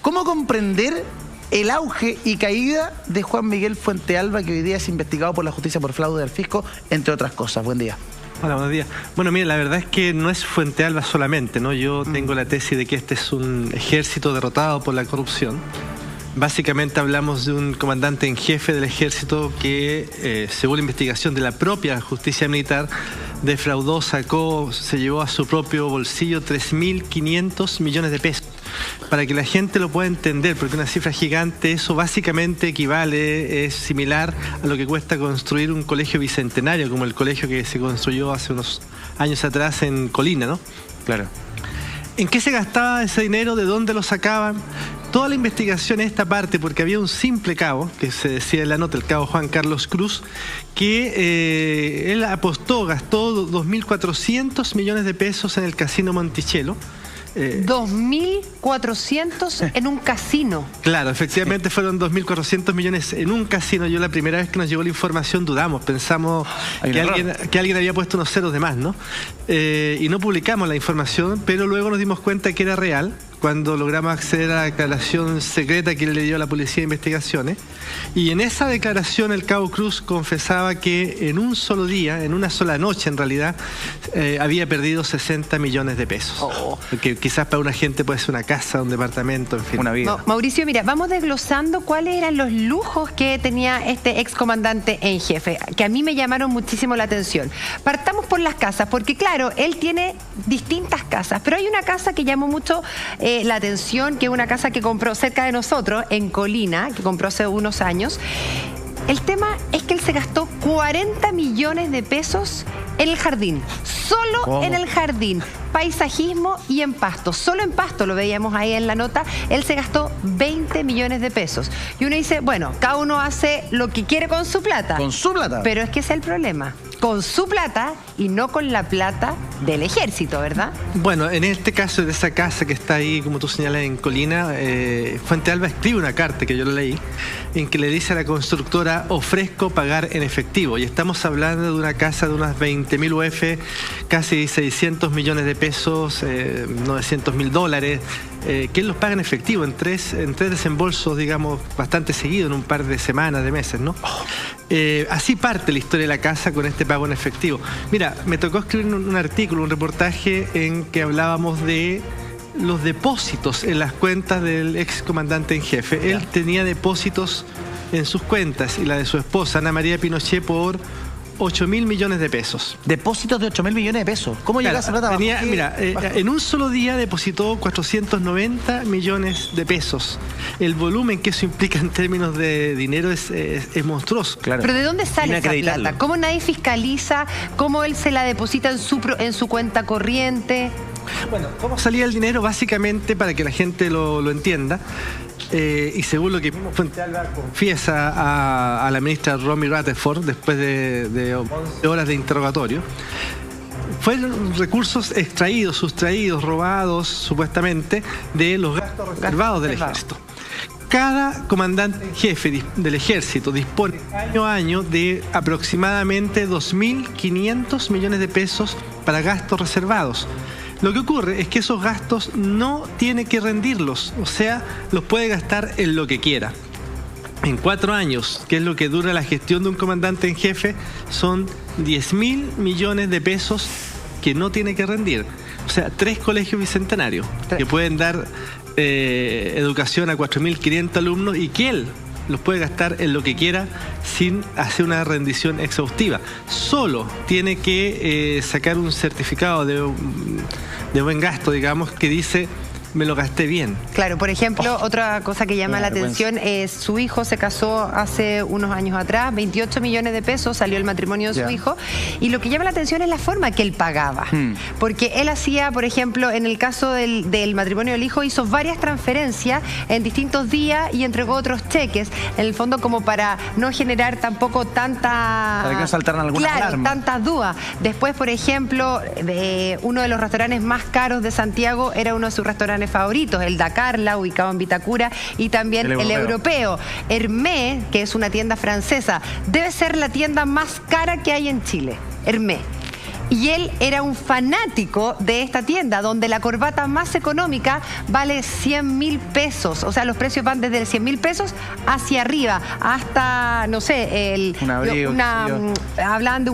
¿Cómo comprender el auge y caída de Juan Miguel Fuentealba, que hoy día es investigado por la justicia por fraude al fisco, entre otras cosas? Buen día. Hola, buenos días. Bueno, mire, la verdad es que no es Fuentealba solamente, ¿no? Yo tengo la tesis de que este es un ejército derrotado por la corrupción. Básicamente hablamos de un comandante en jefe del ejército que, según la investigación de la propia justicia militar, defraudó, sacó, se llevó a su propio bolsillo 3.500 millones de pesos. Para que la gente lo pueda entender, porque una cifra gigante, eso básicamente equivale, es similar a lo que cuesta construir un colegio bicentenario, como el colegio que se construyó hace unos años atrás en Colina, ¿no? Claro. ¿En qué se gastaba ese dinero? ¿De dónde lo sacaban? Toda la investigación en esta parte, porque había un simple cabo, que se decía en la nota, el cabo Juan Carlos Cruz, que él apostó, gastó 2.400 millones de pesos en el casino Monticello. 2.400 en un casino. Claro, efectivamente fueron 2.400 millones en un casino. Yo la primera vez que nos llegó la información dudamos, pensamos que alguien había puesto unos ceros de más, ¿no? Y no publicamos la información, pero luego nos dimos cuenta que era real cuando logramos acceder a la declaración secreta que le dio a la Policía de Investigaciones. Y en esa declaración el cabo Cruz confesaba que en un solo día, en una sola noche en realidad, había perdido 60 millones de pesos. Que quizás para una gente puede ser una casa, un departamento, en fin. Una vida. Mauricio, mira, vamos desglosando cuáles eran los lujos que tenía este excomandante en jefe, que a mí me llamaron muchísimo la atención. Partamos por las casas, porque claro, él tiene distintas casas, pero hay una casa que llamó mucho la atención, que es una casa que compró cerca de nosotros, en Colina, que compró hace unos años. El tema es que él se gastó 40 millones de pesos en el jardín, solo en el jardín, paisajismo y en pasto. Solo en pasto, lo veíamos ahí en la nota, él se gastó 20 millones de pesos. Y uno dice, bueno, cada uno hace lo que quiere con su plata. Con su plata. Pero es que ese es el problema. Con su plata y no con la plata del ejército, ¿verdad? Bueno, en este caso de esa casa que está ahí, como tú señalas, en Colina, Fuentealba escribe una carta que yo la leí, en que le dice a la constructora, ofrezco pagar en efectivo. Y estamos hablando de una casa de unas 20.000 UF, casi 600 millones de pesos, 900.000 dólares, que él los paga en efectivo, en tres desembolsos, digamos, bastante seguido, en un par de semanas, de meses, ¿no? Así parte la historia de la casa, con este pago en efectivo. Mira, me tocó escribir un artículo, un reportaje en que hablábamos de los depósitos en las cuentas del ex comandante en jefe. Él tenía depósitos en sus cuentas y la de su esposa, Ana María Pinochet, por 8.000 millones de pesos. Depósitos de 8.000 millones de pesos. ¿Cómo llega esa plata? Mira, en un solo día depositó 490 millones de pesos. El volumen que eso implica en términos de dinero es monstruoso. Claro. Pero ¿de dónde sale esa plata? ¿Cómo nadie fiscaliza? ¿Cómo él se la deposita en su cuenta corriente? Bueno, ¿cómo salía el dinero? Básicamente, para que la gente lo entienda, y según lo que Fuentealba confiesa a la ministra Romy Rutherford después de 11 horas de interrogatorio, fueron recursos extraídos, sustraídos, robados supuestamente de los gastos reservados del ejército. Cada comandante en jefe del ejército dispone año a año de aproximadamente 2.500 millones de pesos para gastos reservados. Lo que ocurre es que esos gastos no tiene que rendirlos, o sea, los puede gastar en lo que quiera. En 4 años, que es lo que dura la gestión de un comandante en jefe, son 10.000 millones de pesos que no tiene que rendir. O sea, 3 colegios bicentenarios que pueden dar educación a 4.500 alumnos y que él los puede gastar en lo que quiera sin hacer una rendición exhaustiva. Solo tiene que sacar un certificado de buen gasto, digamos, que dice, me lo gasté bien. Claro, por ejemplo, otra cosa que llama la atención es su hijo se casó hace unos años atrás, 28 millones de pesos salió el matrimonio de su hijo, y lo que llama la atención es la forma que él pagaba. Porque él hacía, por ejemplo, en el caso del matrimonio del hijo, hizo varias transferencias en distintos días y entregó otros cheques, en el fondo como para no generar tampoco tanta... Para que no saltaran algunas alarmas. Tantas dudas. Después, por ejemplo, uno de los restaurantes más caros de Santiago era uno de sus restaurantes favoritos, el Da Carla, ubicado en Vitacura, y también el Europeo. Hermé, que es una tienda francesa, debe ser la tienda más cara que hay en Chile, Hermé. Y él era un fanático de esta tienda, donde la corbata más económica vale 100.000 pesos. O sea, los precios van desde 100.000 pesos hacia arriba, hasta, no sé, un abrigo, hablaban de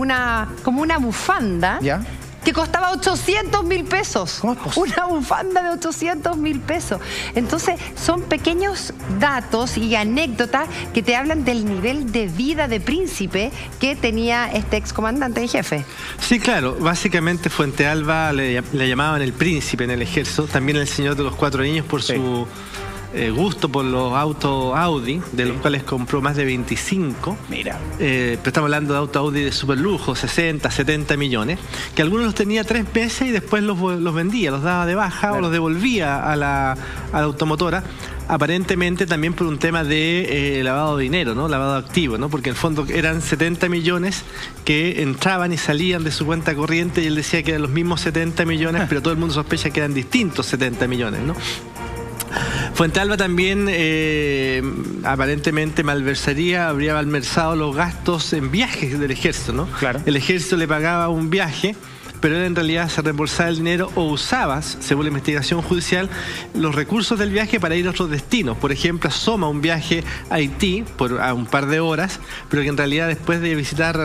como una bufanda. ¿Ya? Que costaba 800.000 pesos. ¿Cómo es posible? Una bufanda de 800.000 pesos. Entonces, son pequeños datos y anécdotas que te hablan del nivel de vida de príncipe que tenía este excomandante en jefe. Sí, claro. Básicamente Fuentealba le llamaban el príncipe en el ejército. También el señor de los 4 niños por su gusto por los autos Audi, de los cuales compró más de 25. Mira. Pero estamos hablando de autos Audi de super lujo, 60, 70 millones, que algunos los tenía 3 meses y después los vendía, los daba de baja, claro, o los devolvía a la automotora, aparentemente también por un tema de lavado de dinero, ¿no? Lavado de activos, ¿no? Porque en el fondo eran 70 millones que entraban y salían de su cuenta corriente y él decía que eran los mismos 70 millones, pero todo el mundo sospecha que eran distintos 70 millones, ¿no? Fuentealba también aparentemente habría malversado los gastos en viajes del ejército, ¿no? Claro. El ejército le pagaba un viaje, pero él en realidad se reembolsaba el dinero o usaba, según la investigación judicial, los recursos del viaje para ir a otros destinos. Por ejemplo, asoma un viaje a Haití a un par de horas, pero que en realidad después de visitar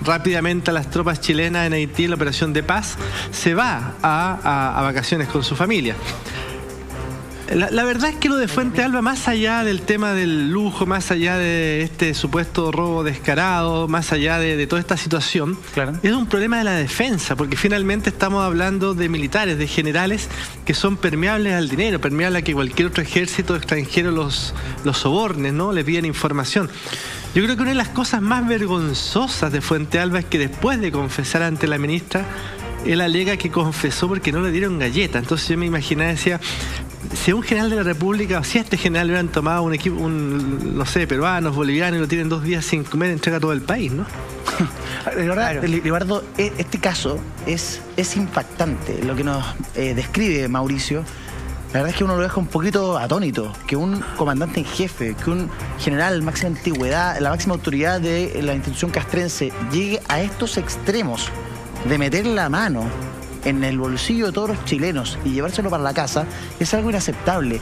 rápidamente a las tropas chilenas en Haití en la operación de paz, se va a vacaciones con su familia. La verdad es que lo de Fuentealba, más allá del tema del lujo, más allá de este supuesto robo descarado, más allá de toda esta situación, claro, es un problema de la defensa, porque finalmente estamos hablando de militares, de generales que son permeables al dinero, permeables a que cualquier otro ejército extranjero los soborne, ¿no? Les piden información. Yo creo que una de las cosas más vergonzosas de Fuentealba es que después de confesar ante la ministra, él alega que confesó porque no le dieron galleta. Entonces yo me imaginaba, decía, si a un general de la República, o si a este general le hubieran tomado un equipo, no sé, peruanos, bolivianos, y lo tienen 2 días sin comer, entrega todo el país, ¿no? De verdad, Libardo, este caso es impactante, lo que nos describe Mauricio. La verdad es que uno lo deja un poquito atónito, que un comandante en jefe, que un general máxima antigüedad, la máxima autoridad de la institución castrense, llegue a estos extremos de meter la mano en el bolsillo de todos los chilenos y llevárselo para la casa, es algo inaceptable.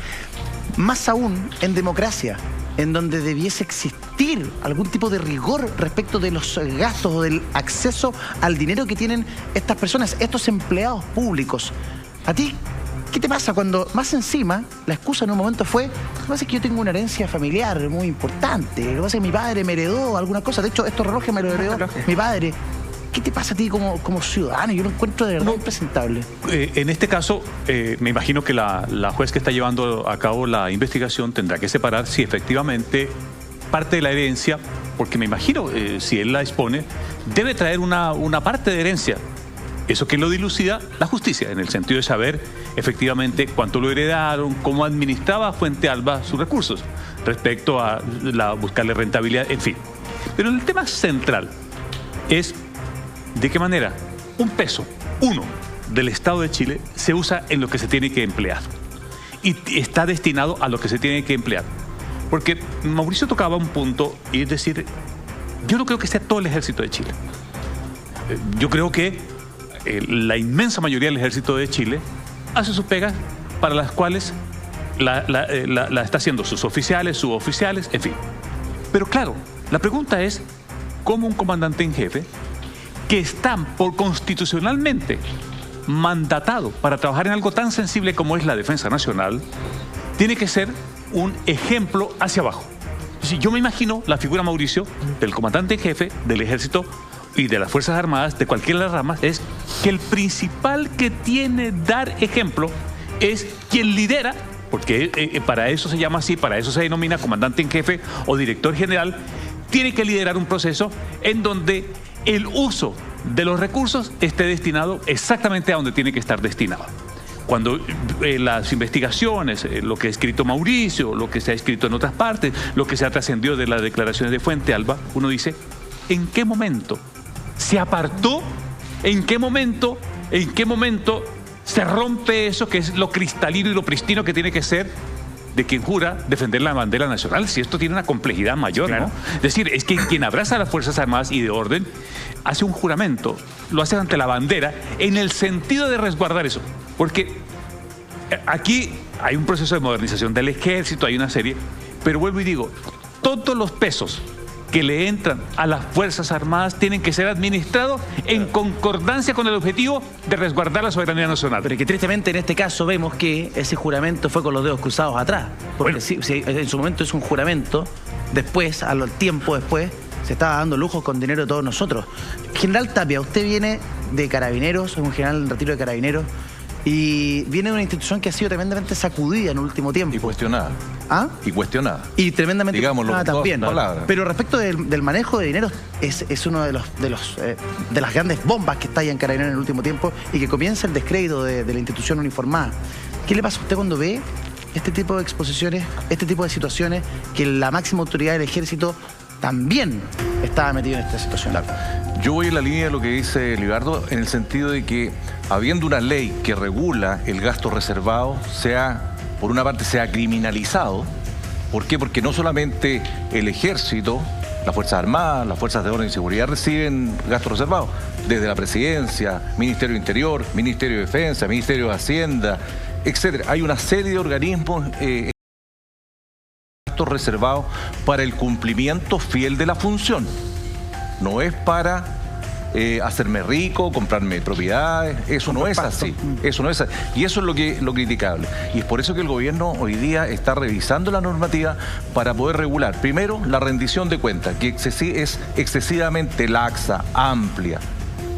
Más aún en democracia, en donde debiese existir algún tipo de rigor respecto de los gastos o del acceso al dinero que tienen estas personas, estos empleados públicos. ¿A ti qué te pasa cuando más encima la excusa en un momento fue: lo que pasa es que yo tengo una herencia familiar muy importante, lo que pasa es que mi padre me heredó alguna cosa, de hecho estos relojes me lo heredó mi padre? ¿Qué te pasa a ti como ciudadano? Yo lo encuentro de verdad impresentable. En este caso, me imagino que la juez que está llevando a cabo la investigación tendrá que separar si efectivamente parte de la herencia, porque me imagino, si él la expone, debe traer una parte de herencia. Eso que lo dilucida la justicia, en el sentido de saber efectivamente cuánto lo heredaron, cómo administraba Fuentealba sus recursos, respecto a buscarle rentabilidad, en fin. Pero el tema central es de qué manera un peso, uno, del Estado de Chile se usa en lo que se tiene que emplear y está destinado a lo que se tiene que emplear. Porque Mauricio tocaba un punto, y es decir, yo no creo que sea todo el ejército de Chile. Yo creo que la inmensa mayoría del ejército de Chile hace sus pegas para las cuales la está haciendo sus oficiales, suboficiales, en fin. Pero claro, la pregunta es cómo un comandante en jefe, que está constitucionalmente mandatado para trabajar en algo tan sensible como es la defensa nacional, tiene que ser un ejemplo hacia abajo. Yo me imagino la figura, Mauricio, del comandante en jefe del ejército y de las Fuerzas Armadas, de cualquiera de las ramas, es que el principal que tiene dar ejemplo es quien lidera, porque para eso se llama así, para eso se denomina comandante en jefe o director general, tiene que liderar un proceso en donde el uso de los recursos esté destinado exactamente a donde tiene que estar destinado. Cuando las investigaciones, lo que ha escrito Mauricio, lo que se ha escrito en otras partes, lo que se ha trascendido de las declaraciones de Fuentealba, uno dice, ¿en qué momento se apartó? ¿En qué momento se rompe eso que es lo cristalino y lo pristino que tiene que ser de quien jura defender la bandera nacional, si esto tiene una complejidad mayor, ¿no? Es decir, es que quien abraza a las Fuerzas Armadas y de orden hace un juramento, lo hace ante la bandera en el sentido de resguardar eso. Porque aquí hay un proceso de modernización del ejército, hay una serie, pero vuelvo y digo, todos los pesos que le entran a las Fuerzas Armadas tienen que ser administrados en concordancia con el objetivo de resguardar la soberanía nacional. Pero que tristemente en este caso vemos que ese juramento fue con los dedos cruzados atrás. Porque Bueno. si en su momento es un juramento, después, al tiempo después, se estaba dando lujos con dinero de todos nosotros. General Tapia, usted viene de Carabineros, es un general en retiro de Carabineros, y viene de una institución que ha sido tremendamente sacudida en el último tiempo. Y cuestionada. ¿Ah? Y cuestionada. Y tremendamente Digámoslo cuestionada con todas también. palabras. Pero respecto del manejo de dinero, es uno de las grandes bombas que está ahí en Carabineros en el último tiempo y que comienza el descrédito de la institución uniformada. ¿Qué le pasa a usted cuando ve este tipo de exposiciones, este tipo de situaciones, que la máxima autoridad del ejército también estaba metida en esta situación? Claro. Yo voy en la línea de lo que dice Libardo, en el sentido de que, habiendo una ley que regula el gasto reservado, por una parte sea criminalizado. ¿Por qué? Porque no solamente el ejército, las Fuerzas Armadas, las Fuerzas de Orden y Seguridad reciben gastos reservados, desde la Presidencia, Ministerio de Interior, Ministerio de Defensa, Ministerio de Hacienda, etcétera. Hay una serie de organismos gastos reservados para el cumplimiento fiel de la función. No es para hacerme rico, comprarme propiedades, eso no es así. Eso no es así. Y eso es lo criticable. Y es por eso que el gobierno hoy día está revisando la normativa para poder regular, primero, la rendición de cuentas, que es excesivamente laxa, amplia,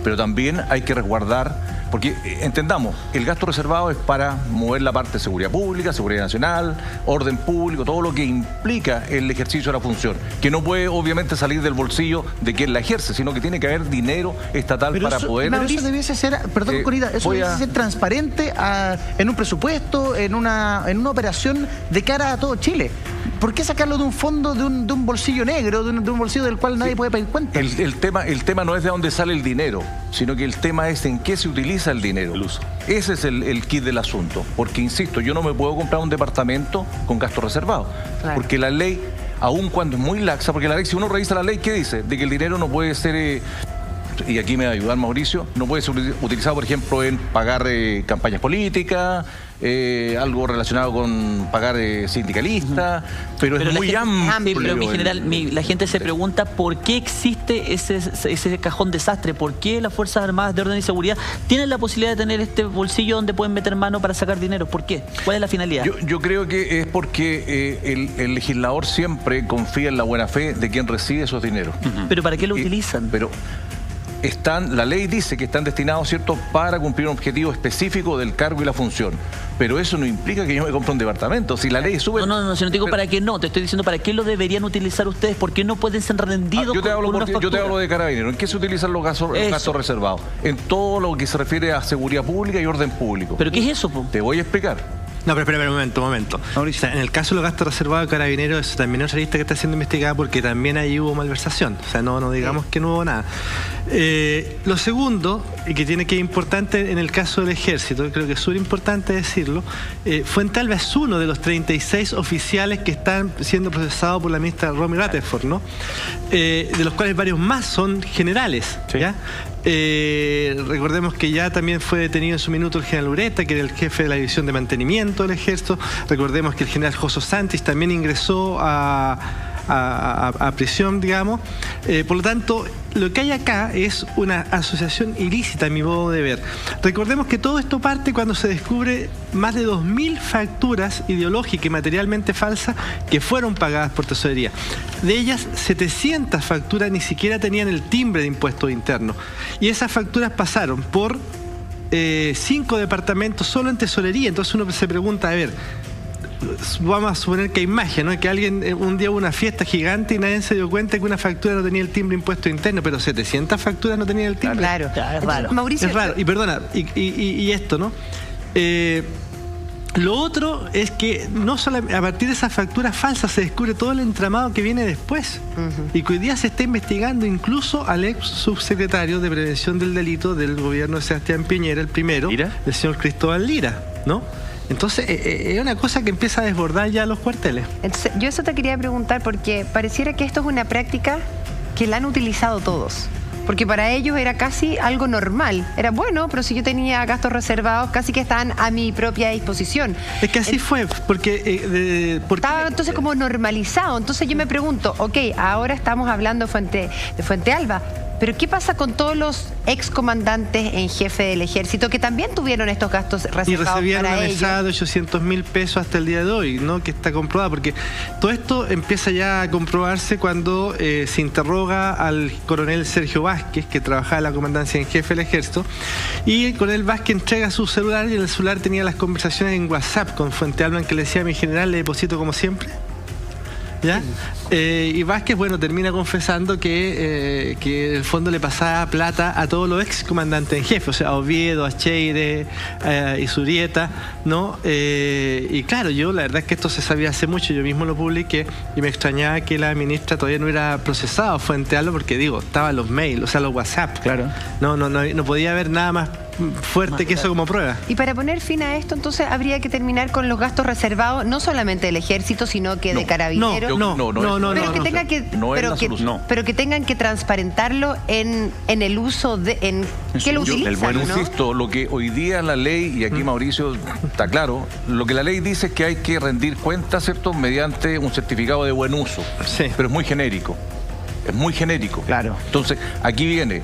pero también hay que resguardar. Porque entendamos, el gasto reservado es para mover la parte de seguridad pública, seguridad nacional, orden público, todo lo que implica el ejercicio de la función, que no puede obviamente salir del bolsillo de quien la ejerce, sino que tiene que haber dinero estatal Pero para eso, poder... Pero eso debiese ser, perdón, Corita, eso debiese ser transparente en un presupuesto, en una operación de cara a todo Chile. ¿Por qué sacarlo de un fondo, de un bolsillo negro, de un bolsillo del cual nadie puede pedir cuenta? El tema no es de dónde sale el dinero, sino que el tema es en qué se utiliza el dinero. El uso. Ese es el kit del asunto. Porque, insisto, yo no me puedo comprar un departamento con gasto reservado. Claro. Porque la ley, aun cuando es muy laxa, porque la ley, si uno revisa la ley, ¿qué dice? De que el dinero no puede ser... y aquí me va a ayudar Mauricio, no puede ser utilizado, por ejemplo, en pagar campañas políticas, algo relacionado con pagar sindicalistas, pero es muy amplio. Sí, pero mi general, la gente se pregunta por qué existe ese cajón desastre, por qué las Fuerzas Armadas de Orden y Seguridad tienen la posibilidad de tener este bolsillo donde pueden meter mano para sacar dinero. ¿Por qué? ¿Cuál es la finalidad? Yo creo que es porque el legislador siempre confía en la buena fe de quien recibe esos dineros. ¿Pero para qué lo utilizan? Pero la ley dice que están destinados, ¿cierto?, para cumplir un objetivo específico del cargo y la función. Pero eso no implica que yo me compre un departamento. Si la ley es súper... No, si no te digo para qué no, te estoy diciendo para qué lo deberían utilizar ustedes, por qué no pueden ser rendidos yo te factura. hablo de Carabineros. ¿En qué se utilizan los gastos reservados? En todo lo que se refiere a seguridad pública y orden público. ¿Pero qué es eso, po? Te voy a explicar. No, pero espera un momento. O sea, en el caso de los gastos reservados de Carabineros, eso también es una lista que está siendo investigada porque también ahí hubo malversación. O sea, no digamos que no hubo nada. Lo segundo, y que tiene que ser importante en el caso del Ejército, creo que es súper importante decirlo, Fuentealba es uno de los 36 oficiales que están siendo procesados por la ministra Romy Rutherford, ¿no? De los cuales varios más son generales, Sí. ¿ya? Recordemos que ya también fue detenido en su minuto el general Ureta, que era el jefe de la división de mantenimiento del ejército. Recordemos que el general Joso Santis también ingresó a prisión, digamos. Por lo tanto, lo que hay acá es una asociación ilícita, a mi modo de ver. Recordemos que todo esto parte cuando se descubre más de 2.000 facturas ideológicas y materialmente falsas que fueron pagadas por tesorería. De ellas, 700 facturas ni siquiera tenían el timbre de impuestos internos. Y esas facturas pasaron por 5 departamentos solo en tesorería. Entonces uno se pregunta, a ver, vamos a suponer que hay magia, ¿no? Que alguien un día hubo una fiesta gigante y nadie se dio cuenta que una factura no tenía el timbre de impuesto interno, pero 700 facturas no tenían el timbre. Claro. Ya, es raro. Mauricio, Es raro. Y perdona, y esto, ¿no? Lo otro es que no solamente a partir de esas facturas falsas se descubre todo el entramado que viene después. Y que hoy día se está investigando incluso al ex subsecretario de Prevención del Delito del gobierno de Sebastián Piñera, el primero, ¿Lira? el señor Cristóbal Lira, ¿no? Entonces, es una cosa que empieza a desbordar ya los cuarteles. Entonces, yo eso te quería preguntar porque pareciera que esto es una práctica que la han utilizado todos. Porque para ellos era casi algo normal. Era bueno, pero si yo tenía gastos reservados, casi que estaban a mi propia disposición. Es que así fue, porque... Estaba entonces como normalizado. Entonces yo me pregunto, ok, ahora estamos hablando de Fuente Alba, pero ¿qué pasa con todos los excomandantes en jefe del ejército que también tuvieron estos gastos reservados y recibieron para una ellos? mesada de 800.000 pesos hasta el día de hoy, ¿no? Que está comprobada, porque todo esto empieza ya a comprobarse cuando se interroga al coronel Sergio Vázquez, que trabajaba en la comandancia en jefe del ejército, y el coronel Vázquez entrega su celular y en el celular tenía las conversaciones en WhatsApp con Fuente Alba en que le decía: mi general, le deposito como siempre. ¿Ya? Y Vázquez, bueno, termina confesando que en el fondo le pasaba plata a todos los ex comandantes en jefe, o sea, a Oviedo, a Cheire, y Zurieta, ¿no? Y claro, yo la verdad es que esto se sabía hace mucho, yo mismo lo publiqué y me extrañaba que la ministra todavía no hubiera procesado Fuente Alba, porque digo, estaban los mails, o sea, los WhatsApp. Claro. No podía haber nada más fuerte que eso como prueba. Y para poner fin a esto, entonces habría que terminar con los gastos reservados, no solamente del ejército, sino que de carabineros. Pero que tengan que transparentarlo en el uso de... ¿En qué lo utilizan? Yo insisto, lo que hoy día la ley, y aquí Mauricio está claro, lo que la ley dice es que hay que rendir cuentas, ¿cierto?, mediante un certificado de buen uso. Sí. Pero es muy genérico. Es muy genérico. Claro. Entonces, aquí viene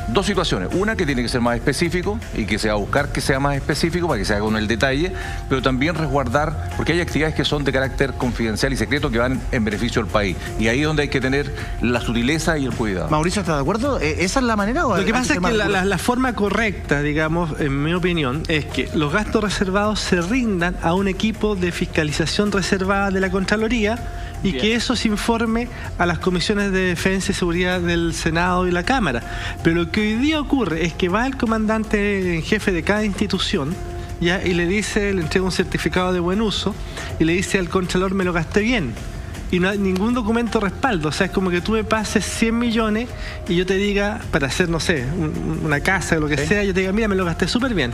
dos situaciones. Una, que tiene que ser más específico y que se va a buscar que sea más específico para que se haga con el detalle, pero también resguardar, porque hay actividades que son de carácter confidencial y secreto que van en beneficio del país. Y ahí es donde hay que tener la sutileza y el cuidado. Mauricio, ¿está de acuerdo? ¿Esa es la manera? ¿O lo que pasa es que la forma correcta, digamos, en mi opinión, es que los gastos reservados se rindan a un equipo de fiscalización reservada de la Contraloría y que eso se informe a las comisiones de defensa y seguridad del Senado y la Cámara. Pero lo que hoy día ocurre es que va el comandante en jefe de cada institución, ¿ya? Y le entrega un certificado de buen uso y le dice al Contralor: me lo gasté bien. Y no hay ningún documento respaldo. O sea, es como que tú me pases 100 millones y yo te diga, para hacer, no sé, una casa o lo que sea, yo te diga: mira, me lo gasté súper bien.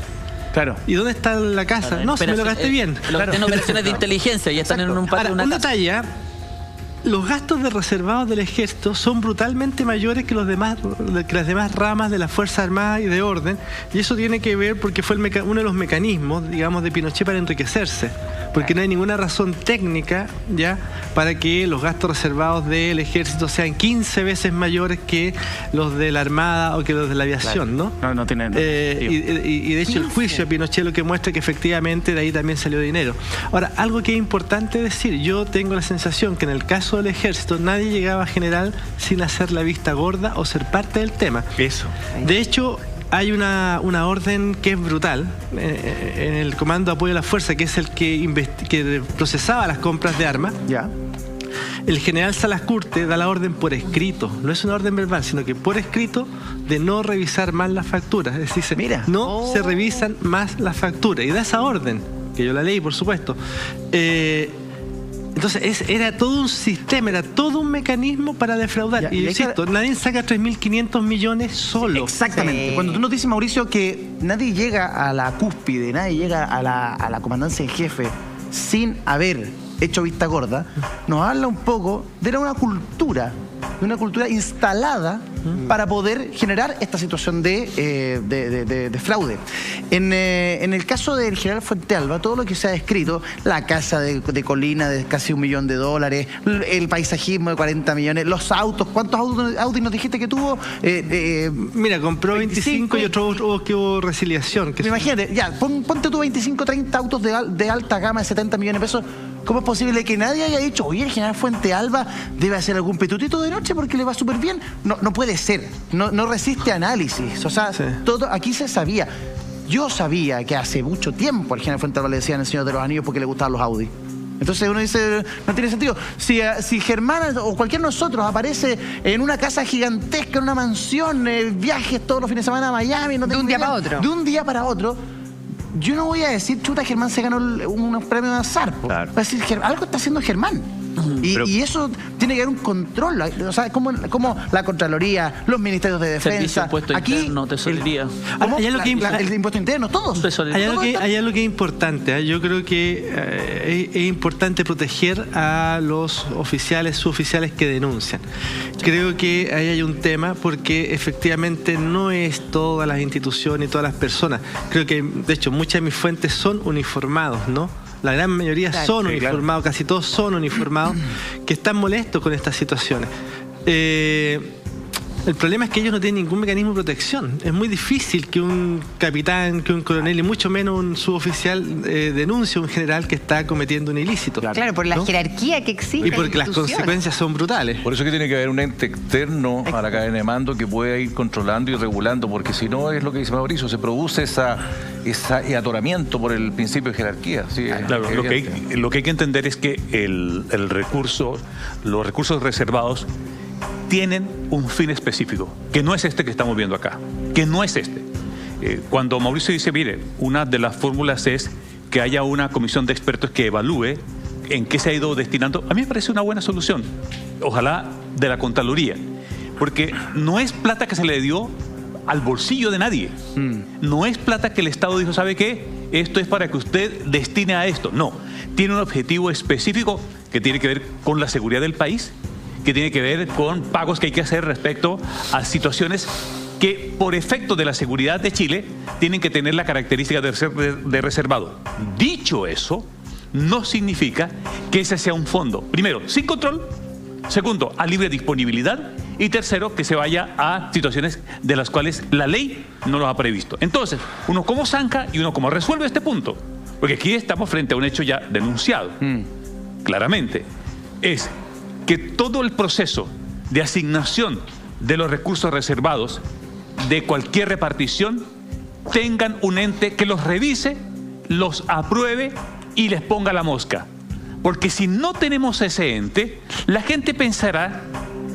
Claro. ¿Y dónde está la casa? Claro, no, si me lo gasté bien. Tienen operaciones de inteligencia y están en un patio de una casa. Detalle, los gastos de reservados del ejército son brutalmente mayores que las demás ramas de las Fuerzas Armadas y de orden, y eso tiene que ver porque fue uno de los mecanismos, digamos, de Pinochet para enriquecerse, porque no hay ninguna razón técnica ya para que los gastos reservados del ejército sean 15 veces mayores que los de la Armada o que los de la aviación, claro. ¿no? Tienen. Y de hecho el juicio de Pinochet lo que muestra que efectivamente de ahí también salió dinero. Ahora, algo que es importante decir, yo tengo la sensación que en el caso del ejército nadie llegaba a general sin hacer la vista gorda o ser parte del tema. Eso. De hecho, hay una orden que es brutal en el Comando de Apoyo a la Fuerza, que es el que procesaba las compras de armas. Ya. El general Salas Curte da la orden por escrito, no es una orden verbal, sino que por escrito, de no revisar más las facturas. Es decir, se revisan más las facturas, y da esa orden, que yo la leí, por supuesto. Entonces era todo un sistema, era todo un mecanismo para defraudar. Y yo insisto, nadie saca 3.500 millones solo. Exactamente. Sí. Cuando tú nos dices, Mauricio, que nadie llega a la cúspide, nadie llega a la comandancia en jefe sin haber hecho vista gorda, nos habla un poco de una cultura instalada para poder generar esta situación de fraude. En el caso del general Fuente Alba, todo lo que se ha descrito, la casa de colina de casi $1 millón, el paisajismo de 40 millones, los autos, ¿cuántos Audi nos dijiste que tuvo? Mira, compró 25 y otro que hubo resiliación. Imagínate, ya, ponte tú 25, 30 autos de alta gama de 70 millones de pesos. ¿Cómo es posible que nadie haya dicho: oye, el general Fuente Alba debe hacer algún petutito de noche porque le va súper bien? No puede ser, no resiste análisis. O sea, sí. Todo aquí se sabía. Yo sabía que hace mucho tiempo al general Fuente Alba le decían el Señor de los Anillos porque le gustaban los Audi. Entonces uno dice, no tiene sentido. Si Germán o cualquiera de nosotros aparece en una casa gigantesca, en una mansión, viajes todos los fines de semana a Miami, de un día para otro. De un día para otro, yo no voy a decir: chuta, Germán se ganó unos premios de azar. Claro. Voy a decir: algo está haciendo Germán. Y eso tiene que haber un control. O sea, como la Contraloría, los ministerios de Servicio, defensa. impuesto Aquí, interno, tesorería. Hay algo que el impuesto interno, todos. Hay algo que es importante. Yo creo que es importante proteger a los oficiales, suboficiales que denuncian. Creo que ahí hay un tema porque efectivamente no es todas las instituciones y todas las personas. Creo que, de hecho, muchas de mis fuentes son uniformados, ¿no? La gran mayoría son uniformados, casi todos son uniformados, que están molestos con estas situaciones. El problema es que ellos no tienen ningún mecanismo de protección. Es muy difícil que un capitán, que un coronel y mucho menos un suboficial denuncie a un general que está cometiendo un ilícito. Claro, por la jerarquía que existe. Y porque las consecuencias son brutales. Por eso que tiene que haber un ente externo a la cadena de mando que pueda ir controlando y regulando, porque si no es lo que dice Mauricio, se produce ese atoramiento por el principio de jerarquía. Sí, claro, lo que hay que entender es que los recursos reservados tienen un fin específico, que no es este que estamos viendo acá, que no es este. Cuando Mauricio dice, mire, una de las fórmulas es que haya una comisión de expertos que evalúe en qué se ha ido destinando, a mí me parece una buena solución, ojalá de la Contraloría, porque no es plata que se le dio al bolsillo de nadie, no es plata que el Estado dijo, ¿sabe qué? Esto es para que usted destine a esto, no, tiene un objetivo específico que tiene que ver con la seguridad del país, que tiene que ver con pagos que hay que hacer respecto a situaciones que por efecto de la seguridad de Chile tienen que tener la característica de ser de reservado. Dicho eso, no significa que ese sea un fondo, primero, sin control, segundo, a libre disponibilidad y tercero, que se vaya a situaciones de las cuales la ley no los ha previsto. Entonces, uno como zanja y uno como resuelve este punto, porque aquí estamos frente a un hecho ya denunciado, claramente, es que todo el proceso de asignación de los recursos reservados de cualquier repartición tengan un ente que los revise, los apruebe y les ponga la mosca. Porque si no tenemos ese ente, la gente pensará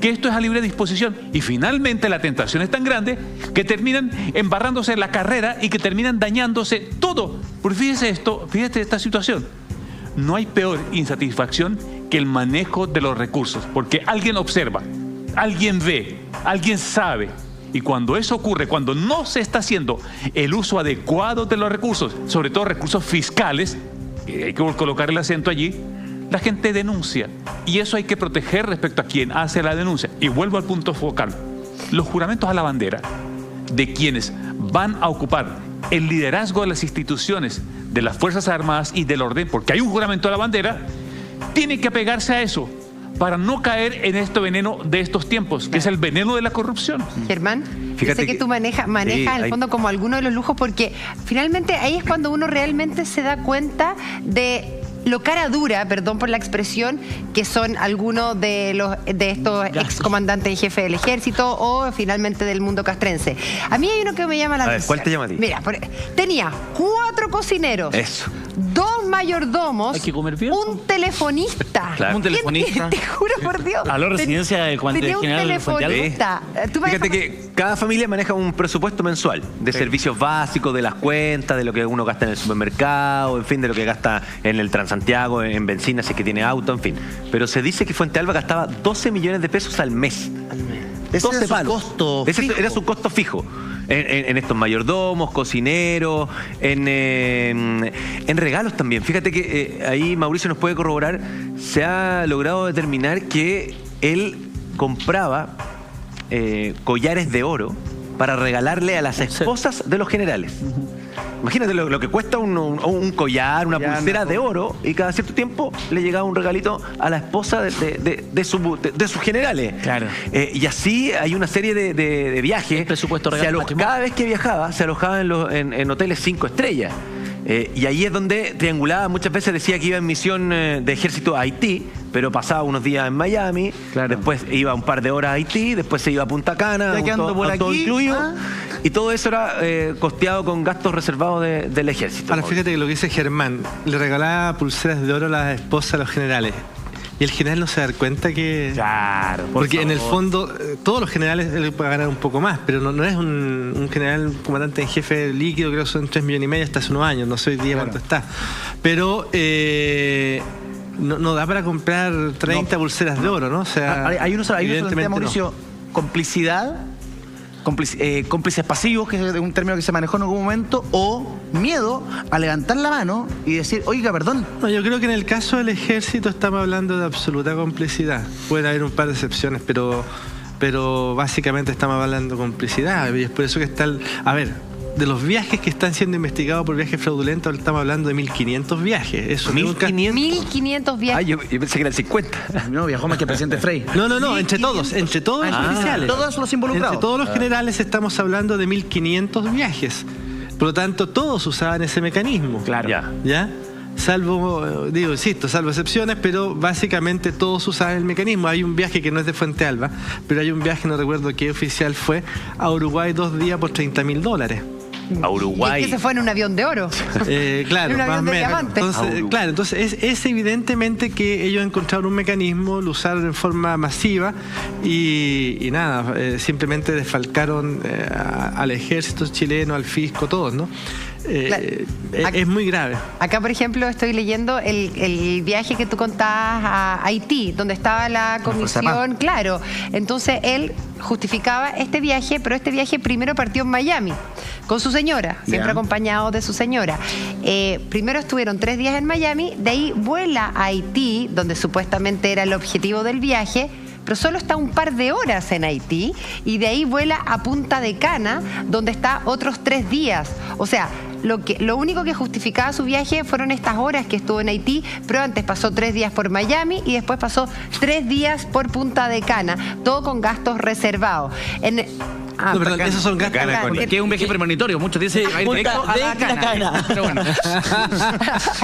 que esto es a libre disposición y finalmente la tentación es tan grande que terminan embarrándose en la carrera y que terminan dañándose todo. Porque fíjese esta situación. No hay peor insatisfacción que el manejo de los recursos, porque alguien observa, alguien ve, alguien sabe, y cuando eso ocurre, cuando no se está haciendo el uso adecuado de los recursos, sobre todo recursos fiscales, hay que colocar el acento allí, la gente denuncia, y eso hay que proteger respecto a quien hace la denuncia. Y vuelvo al punto focal, los juramentos a la bandera de quienes van a ocupar el liderazgo de las instituciones, de las Fuerzas Armadas y del orden, porque hay un juramento a la bandera, tiene que apegarse a eso para no caer en este veneno de estos tiempos, que es el veneno de la corrupción. Germán, yo sé que tú manejas en el fondo como alguno de los lujos, porque finalmente ahí es cuando uno realmente se da cuenta de lo cara dura, perdón por la expresión, que son algunos de estos excomandantes en jefe del ejército o finalmente del mundo castrense. A mí hay uno que me llama la atención. ¿Cuál te llama a ti? Mira, tenía 4 cocineros. Eso. 2 mayordomos. Hay que comer bien. Un telefonista. Claro. Un telefonista. Te juro por Dios. A la residencia del comandante general del telefonista. Fíjate que cada familia maneja un presupuesto mensual de servicios básicos, de las cuentas, de lo que uno gasta en el supermercado, en fin, de lo que gasta en el Transantiago, en benzina, si es que tiene auto, en fin. Pero se dice que Fuente Alba gastaba 12 millones de pesos al mes. Ese era su costo Ese fijo. era su costo fijo. En estos mayordomos, cocineros, en regalos también. Fíjate que ahí Mauricio nos puede corroborar, se ha logrado determinar que él compraba collares de oro para regalarle a las esposas de los generales. Imagínate lo que cuesta un collar, una pulsera de oro, y cada cierto tiempo le llegaba un regalito a la esposa de sus generales. Claro. Y así hay una serie de viajes. Presupuesto regalo Cada vez que viajaba, se alojaba en hoteles 5 estrellas. Y ahí es donde triangulaba, muchas veces decía que iba en misión de ejército a Haití, pero pasaba unos días en Miami, después iba un par de horas a Haití, después se iba a Punta Cana, todo incluido, y todo eso era costeado con gastos reservados del ejército. Ahora fíjate que lo que dice Germán, le regalaba pulseras de oro a las esposas de los generales. Y el general no se da cuenta que... Claro, porque en el fondo, todos los generales él puede ganar un poco más, pero no es un general comandante en jefe líquido, creo que son 3,5 millones hasta hace unos años, no sé hoy día cuánto está. Pero no da para comprar 30 pulseras de oro, ¿no? O sea, hay uno solo evidentemente tema, Mauricio, complicidad, cómplices pasivos, que es un término que se manejó en algún momento, o miedo a levantar la mano y decir, oiga, perdón. No, yo creo que en el caso del ejército estamos hablando de absoluta complicidad. Pueden haber un par de excepciones, pero básicamente estamos hablando de complicidad. Y es por eso que está a ver, de los viajes que están siendo investigados por viajes fraudulentos, estamos hablando de 1.500 viajes. Eso 1.500 viajes. Yo pensé que eran 50. No, viajó más que el presidente Frey. No, entre todos los oficiales. Todos los involucrados. Entre todos los generales estamos hablando de 1.500 viajes. Por lo tanto, todos usaban ese mecanismo. Claro. ¿Ya? Salvo excepciones, pero básicamente todos usaban el mecanismo. Hay un viaje que no es de Fuente Alba, pero hay un viaje, no recuerdo qué oficial fue, a Uruguay 2 días por $30.000. A Uruguay. Y que se fue en un avión de oro. Claro, en un más avión o de menos. diamante. Entonces es evidentemente que ellos encontraron un mecanismo, lo usaron en forma masiva y nada, simplemente desfalcaron al ejército chileno, al fisco, todos, ¿no? Es muy grave. Acá, por ejemplo, estoy leyendo el viaje que tú contabas a Haití, donde estaba la comisión, claro. Entonces, él justificaba este viaje, pero este viaje primero partió en Miami, con su señora, siempre acompañado de su señora. Primero estuvieron 3 días en Miami, de ahí vuela a Haití, donde supuestamente era el objetivo del viaje, pero solo está un par de horas en Haití, y de ahí vuela a Punta de Cana, donde está otros 3 días. O sea, lo único que justificaba su viaje fueron estas horas que estuvo en Haití, pero antes pasó 3 días por Miami y después pasó 3 días por Punta de Cana, todo con gastos reservados. No, perdón, esos son gastos. Que es un viaje premonitorio, muchos dicen que va a ir directo a la Cana. Pero bueno.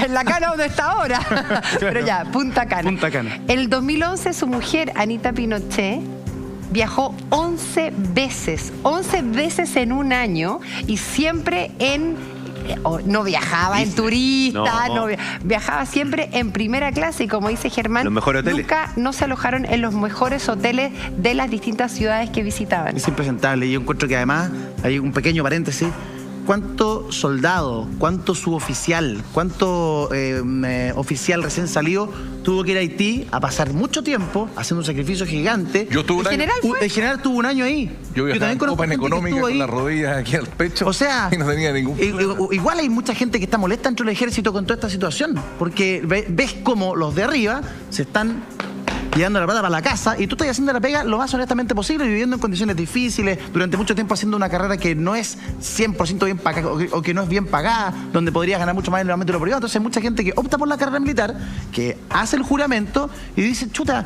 En la Cana donde está ahora. Pero ya, Punta Cana. Punta Cana. En el 2011 su mujer, Anita Pinochet, viajó 11 veces en un año, y siempre no viajaba en turista, viajaba siempre en primera clase, y como dice Germán, los mejores hoteles. Nunca no se alojaron en los mejores hoteles de las distintas ciudades que visitaban. Es impresentable. Yo encuentro que además, hay un pequeño paréntesis, ¿cuánto soldado, cuánto suboficial, cuánto oficial recién salido tuvo que ir a Haití a pasar mucho tiempo haciendo un sacrificio gigante? Yo estuve El general tuvo un año ahí. Yo también conozco en económica con las rodillas aquí al pecho. O sea, y no tenía ningún problema. Igual hay mucha gente que está molesta dentro del ejército con toda esta situación, porque ves cómo los de arriba se están llevando la plata para la casa, y tú estás haciendo la pega lo más honestamente posible, viviendo en condiciones difíciles, durante mucho tiempo haciendo una carrera que no es 100% bien pagada, o que no es bien pagada, donde podrías ganar mucho más en el ámbito de lo privado. Entonces hay mucha gente que opta por la carrera militar, que hace el juramento y dice, chuta,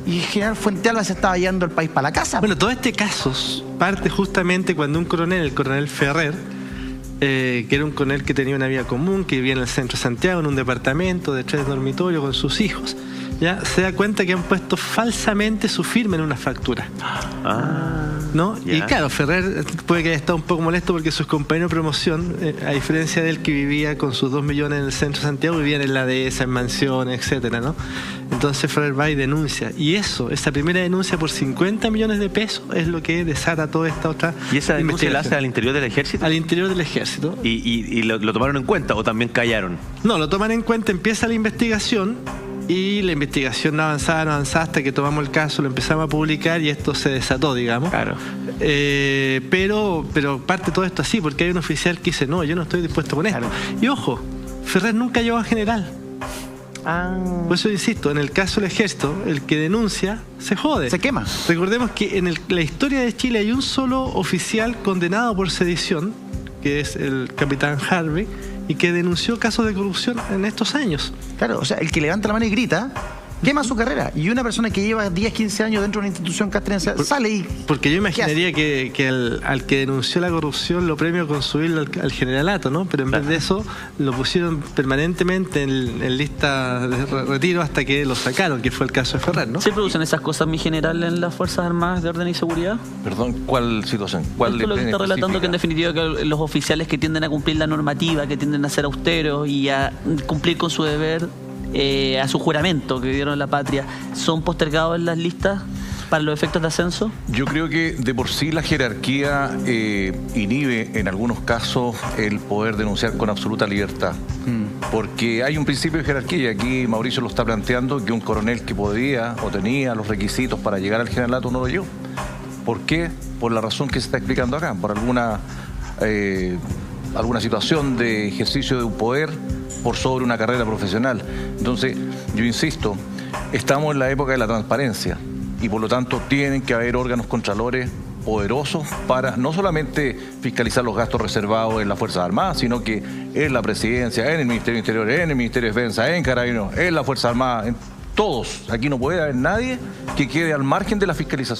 y el general Fuente Alba se estaba llevando el país para la casa. Bueno, todo este caso parte justamente cuando un coronel, el coronel Ferrer, que era un coronel que tenía una vida común, que vivía en el centro de Santiago, en un departamento de 3 dormitorios con sus hijos, ya se da cuenta que han puesto falsamente su firma en una factura. ¿No? Y claro, Ferrer puede que haya estado un poco molesto porque sus compañeros de promoción, a diferencia de él que vivía con sus 2 millones en el centro de Santiago, vivían en la dehesa, en mansiones, etcétera, ¿no? Entonces Ferrer va y denuncia. Y esa primera denuncia por 50 millones de pesos es lo que desata toda esta otra. ¿Y esa denuncia la hace al interior del ejército? Al interior del ejército. ¿Y lo tomaron en cuenta o también callaron? No, lo toman en cuenta, empieza la investigación. Y la investigación no avanzaba hasta que tomamos el caso, lo empezamos a publicar y esto se desató, digamos. Claro. Pero parte todo esto así, porque hay un oficial que dice, no, yo no estoy dispuesto con esto. Claro. Y ojo, Ferrer nunca llegó a general. Por eso insisto, en el caso del ejército, el que denuncia se jode. Se quema. Recordemos que en la historia de Chile hay un solo oficial condenado por sedición, que es el capitán Harvey, y que denunció casos de corrupción en estos años. Claro, o sea, el que levanta la mano y grita, quema su carrera. Y una persona que lleva 10, 15 años dentro de una institución castrense sale y... Porque yo imaginaría que al que denunció la corrupción lo premio con subirlo al generalato, ¿no? Pero en vez de eso lo pusieron permanentemente en lista de retiro hasta que lo sacaron, que fue el caso de Ferrer, ¿no? ¿Se producen esas cosas, mi general, en las Fuerzas Armadas de Orden y Seguridad? Perdón, ¿cuál situación? Esto es lo que está relatando, que en definitiva que los oficiales que tienden a cumplir la normativa, que tienden a ser austeros y a cumplir con su deber, a su juramento que dieron a la patria, ¿son postergados en las listas? para los efectos de ascenso? Yo creo que de por sí la jerarquía inhibe en algunos casos el poder denunciar con absoluta libertad. Porque hay un principio de jerarquía, y aquí Mauricio lo está planteando, que un coronel que podía o tenía los requisitos para llegar al generalato no lo llegó. ¿Por qué? Por la razón que se está explicando acá, por alguna situación de ejercicio de un poder por sobre una carrera profesional. Entonces, yo insisto, estamos en la época de la transparencia y por lo tanto tienen que haber órganos contralores poderosos para no solamente fiscalizar los gastos reservados en las Fuerzas Armadas, sino que en la Presidencia, en el Ministerio de Interior, en el Ministerio de Defensa, en Carabineros, en las Fuerzas Armadas, en todos. Aquí no puede haber nadie que quede al margen de la fiscalización.